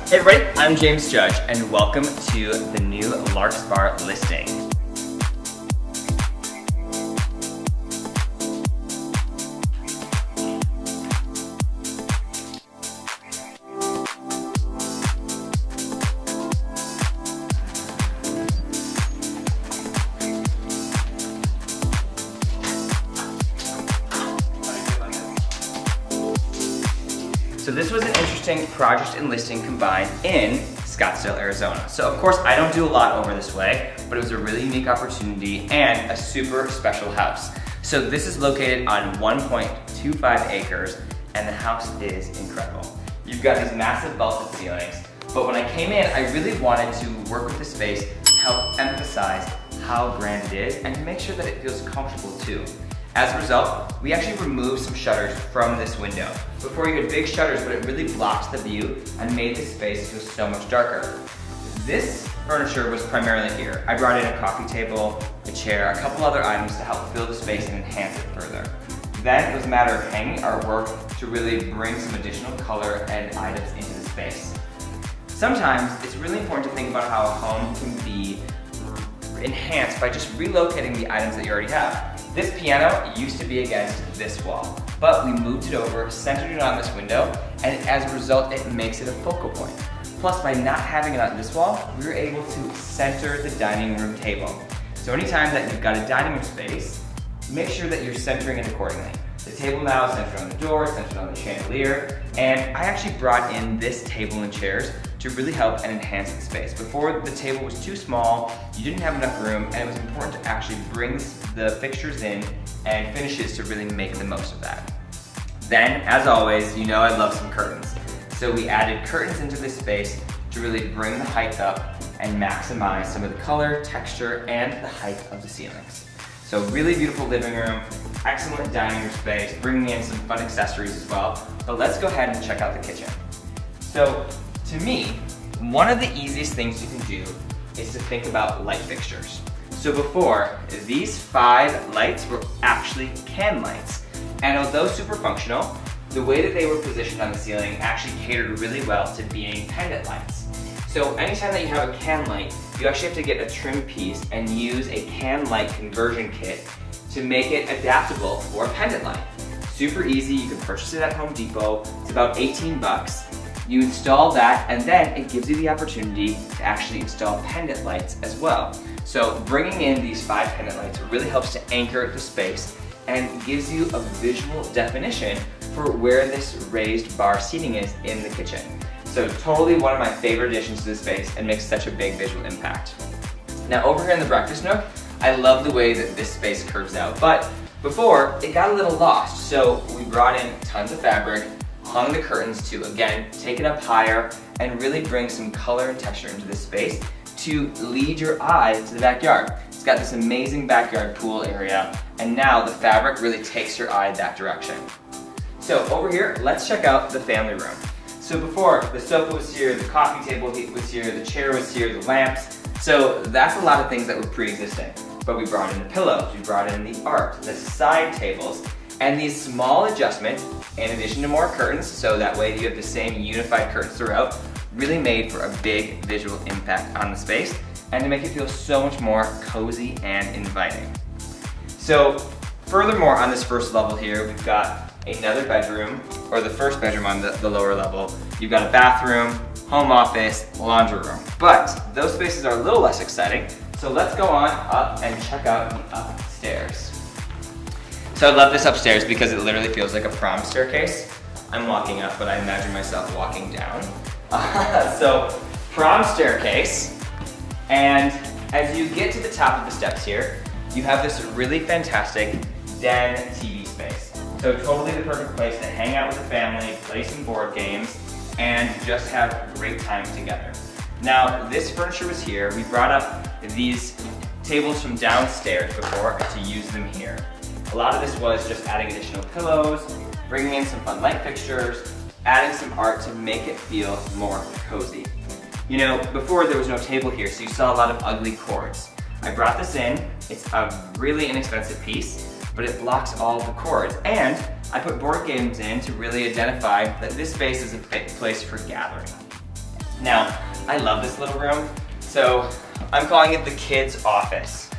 Hey everybody, I'm James Judge and welcome to the new Lark's Bar listing. So this was an interesting project and listing combined in Scottsdale, Arizona. So of course I don't do a lot over this way, but it was a really unique opportunity and a super special house. So this is located on 1.25 acres and the house is incredible. You've got these massive vaulted ceilings, but when I came in, I really wanted to work with the space to help emphasize how grand it is and to make sure that it feels comfortable too. As a result, we actually removed some shutters from this window. Before you had big shutters, but it really blocked the view and made this space feel so much darker. This furniture was primarily here. I brought in a coffee table, a chair, a couple other items to help fill the space and enhance it further. Then it was a matter of hanging artwork to really bring some additional color and items into the space. Sometimes it's really important to think about how a home can be enhanced by just relocating the items that you already have. This piano used to be against this wall, but we moved it over, centered it on this window, and as a result, it makes it a focal point. Plus, by not having it on this wall, we were able to center the dining room table. So anytime that you've got a dining room space, make sure that you're centering it accordingly. The table now is centered on the door, centered on the chandelier, and I actually brought in this table and chairs to really help and enhance the space. Before, the table was too small, you didn't have enough room, and it was important to actually bring the fixtures in and finishes to really make the most of that. Then, as always, you know I love some curtains. So we added curtains into this space to really bring the height up and maximize some of the color, texture, and the height of the ceilings. So really beautiful living room, excellent dining room space, bringing in some fun accessories as well. But let's go ahead and check out the kitchen. So to me, one of the easiest things you can do is to think about light fixtures. So before, these 5 lights were actually can lights. And although super functional, the way that they were positioned on the ceiling actually catered really well to being pendant lights. So anytime that you have a can light, you actually have to get a trim piece and use a can light conversion kit to make it adaptable for a pendant light. Super easy, you can purchase it at Home Depot. It's about 18 bucks. You install that and then it gives you the opportunity to actually install pendant lights as well. So bringing in these 5 pendant lights really helps to anchor the space and gives you a visual definition for where this raised bar seating is in the kitchen. So totally one of my favorite additions to this space and makes such a big visual impact. Now over here in the breakfast nook, I love the way that this space curves out, but before it got a little lost. So we brought in tons of fabric, hung the curtains to, again, take it up higher and really bring some color and texture into this space to lead your eye to the backyard. It's got this amazing backyard pool area, and now the fabric really takes your eye that direction. So over here, let's check out the family room. So before, the sofa was here, the coffee table was here, the chair was here, the lamps. So that's a lot of things that were pre-existing. But we brought in the pillows, we brought in the art, the side tables, and these small adjustments, in addition to more curtains, so that way you have the same unified curtains throughout, really made for a big visual impact on the space and to make it feel so much more cozy and inviting. So furthermore, on this first level here, we've got another bedroom, or the first bedroom on the lower level. You've got a bathroom, home office, laundry room. But those spaces are a little less exciting, so let's go on up and check out the upstairs. So I love this upstairs because it literally feels like a prom staircase. I'm walking up, but I imagine myself walking down. So prom staircase, and as you get to the top of the steps here, you have this really fantastic den TV space. So totally the perfect place to hang out with the family, play some board games, and just have a great time together. Now, this furniture was here. We brought up these tables from downstairs before to use them here. A lot of this was just adding additional pillows, bringing in some fun light fixtures, adding some art to make it feel more cozy. You know, before there was no table here, so you saw a lot of ugly cords. I brought this in. It's a really inexpensive piece, but it blocks all the cords. And I put board games in to really identify that this space is a place for gathering. Now, I love this little room, so I'm calling it the kids' office.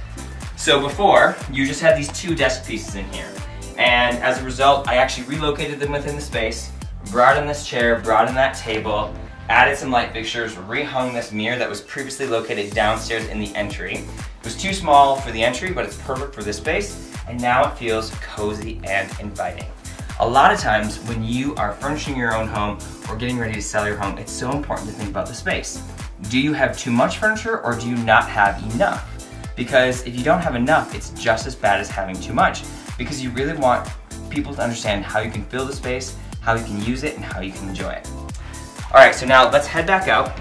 So before, you just had these 2 desk pieces in here. And as a result, I actually relocated them within the space, brought in this chair, brought in that table, added some light fixtures, rehung this mirror that was previously located downstairs in the entry. It was too small for the entry, but it's perfect for this space, and now it feels cozy and inviting. A lot of times when you are furnishing your own home or getting ready to sell your home, it's so important to think about the space. Do you have too much furniture or do you not have enough? Because if you don't have enough, it's just as bad as having too much, because you really want people to understand how you can fill the space, how you can use it, and how you can enjoy it. All right, so now let's head back out.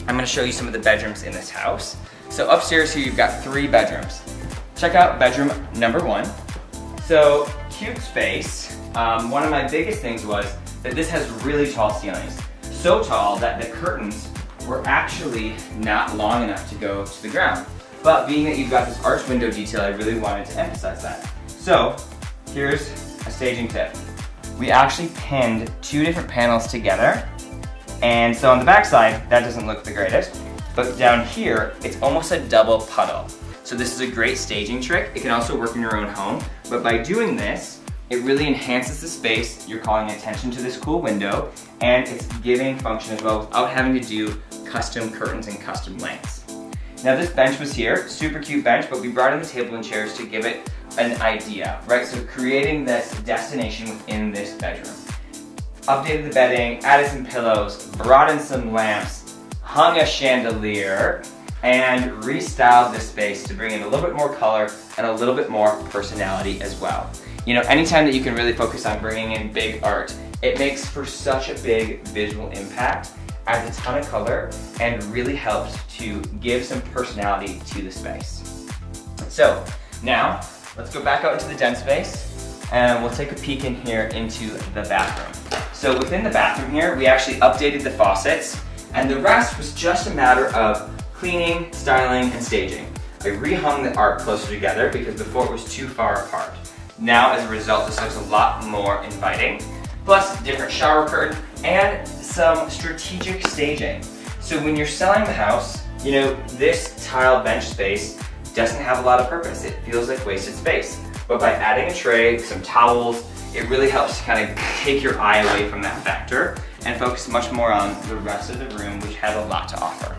I'm gonna show you some of the bedrooms in this house. So upstairs here, you've got 3 bedrooms. Check out bedroom number 1. So cute space. One of my biggest things was that this has really tall ceilings. So tall that the curtains were actually not long enough to go to the ground. But being that you've got this arch window detail, I really wanted to emphasize that. So here's a staging tip. We actually pinned 2 different panels together. And so on the back side, that doesn't look the greatest. But down here, it's almost a double puddle. So this is a great staging trick. It can also work in your own home. But by doing this, it really enhances the space. You're calling attention to this cool window, and it's giving function as well without having to do custom curtains and custom lamps. Now this bench was here, super cute bench, but we brought in the table and chairs to give it an idea, right? So creating this destination within this bedroom. Updated the bedding, added some pillows, brought in some lamps, hung a chandelier, and restyled this space to bring in a little bit more color and a little bit more personality as well. You know, anytime that you can really focus on bringing in big art, it makes for such a big visual impact, adds a ton of color, and really helps to give some personality to the space. So now, let's go back out into the den space, and we'll take a peek in here into the bathroom. So within the bathroom here, we actually updated the faucets, and the rest was just a matter of cleaning, styling, and staging. I rehung the art closer together because before it was too far apart. Now, as a result, this looks a lot more inviting. Plus, different shower curtain and some strategic staging. So when you're selling the house, you know, this tile bench space doesn't have a lot of purpose. It feels like wasted space. But by adding a tray, some towels, it really helps to kind of take your eye away from that factor and focus much more on the rest of the room, which has a lot to offer.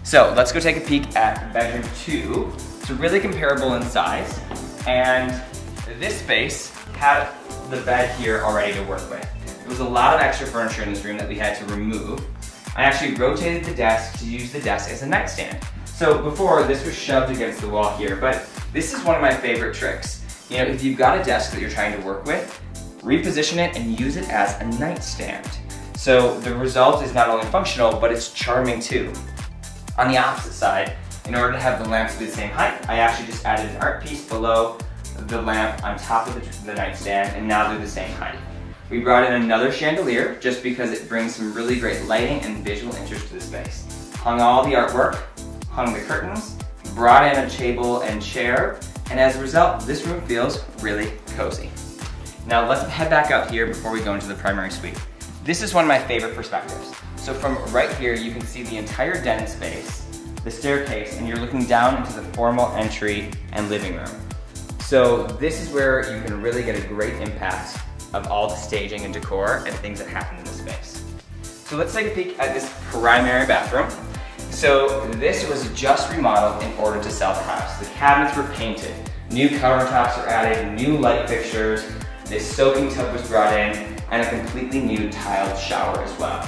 So let's go take a peek at bedroom 2. It's really comparable in size, and this space had the bed here already to work with. There was a lot of extra furniture in this room that we had to remove. I actually rotated the desk to use the desk as a nightstand. So before, this was shoved against the wall here, but this is one of my favorite tricks. You know, if you've got a desk that you're trying to work with, reposition it and use it as a nightstand. So the result is not only functional, but it's charming too. On the opposite side, in order to have the lamps be the same height, I actually just added an art piece below the lamp on top of the nightstand, and now they're the same height. We brought in another chandelier just because it brings some really great lighting and visual interest to the space. Hung all the artwork, hung the curtains, brought in a table and chair, and as a result, this room feels really cozy. Now let's head back out here before we go into the primary suite. This is one of my favorite perspectives. So from right here, you can see the entire den space, the staircase, and you're looking down into the formal entry and living room. So this is where you can really get a great impact of all the staging and decor and things that happen in the space. So let's take a peek at this primary bathroom. So this was just remodeled in order to sell the house. The cabinets were painted, new countertops were added, new light fixtures, this soaking tub was brought in, and a completely new tiled shower as well.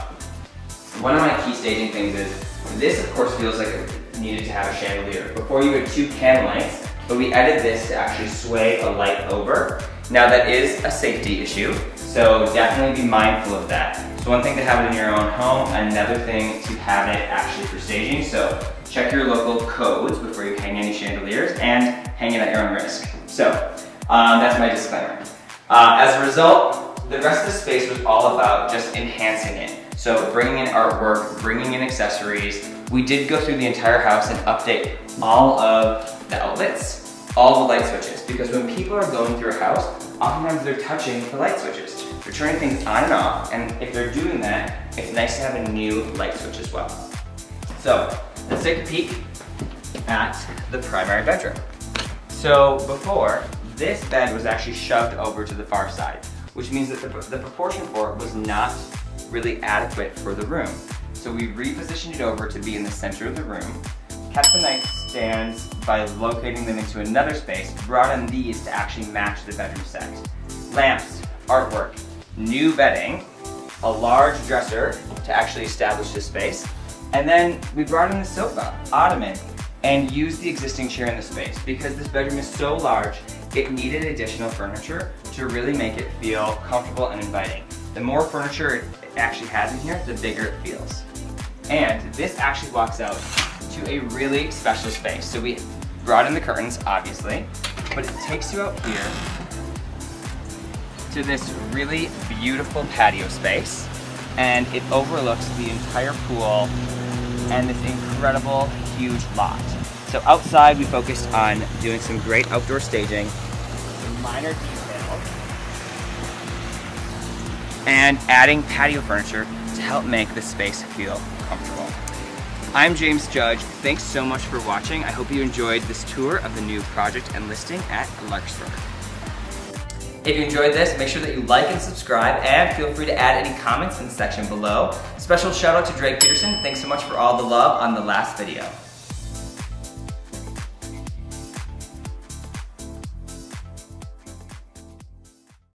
One of my key staging things is, this of course feels like it needed to have a chandelier. Before you had 2 can lights, but we added this to actually sway a light over. Now that is a safety issue, so definitely be mindful of that. So one thing to have it in your own home, another thing to have it actually for staging. So check your local codes before you hang any chandeliers and hang it at your own risk. So that's my disclaimer. As a result, the rest of the space was all about just enhancing it. So bringing in artwork, bringing in accessories. We did go through the entire house and update all of the outlets, all the light switches, because when people are going through a house, oftentimes they're touching the light switches. They're turning things on and off, and if they're doing that, it's nice to have a new light switch as well. So let's take a peek at the primary bedroom. So before, this bed was actually shoved over to the far side, which means that the proportion for it was not really adequate for the room. So we repositioned it over to be in the center of the room, kept the nightstands by locating them into another space, brought in these to actually match the bedroom set. Lamps, artwork, new bedding, a large dresser to actually establish this space, and then we brought in the sofa, ottoman, and used the existing chair in the space. Because this bedroom is so large, it needed additional furniture to really make it feel comfortable and inviting. The more furniture it actually has in here, the bigger it feels. And this actually walks out to a really special space. So we brought in the curtains, obviously, but it takes you out here to this really beautiful patio space, and it overlooks the entire pool and this incredible huge lot. So outside we focused on doing some great outdoor staging, some minor details, and adding patio furniture to help make the space feel comfortable. I'm James Judge. Thanks so much for watching. I hope you enjoyed this tour of the new project and listing at Larkspur. If you enjoyed this, make sure that you like and subscribe, and feel free to add any comments in the section below. Special shout out to Drake Peterson. Thanks so much for all the love on the last video.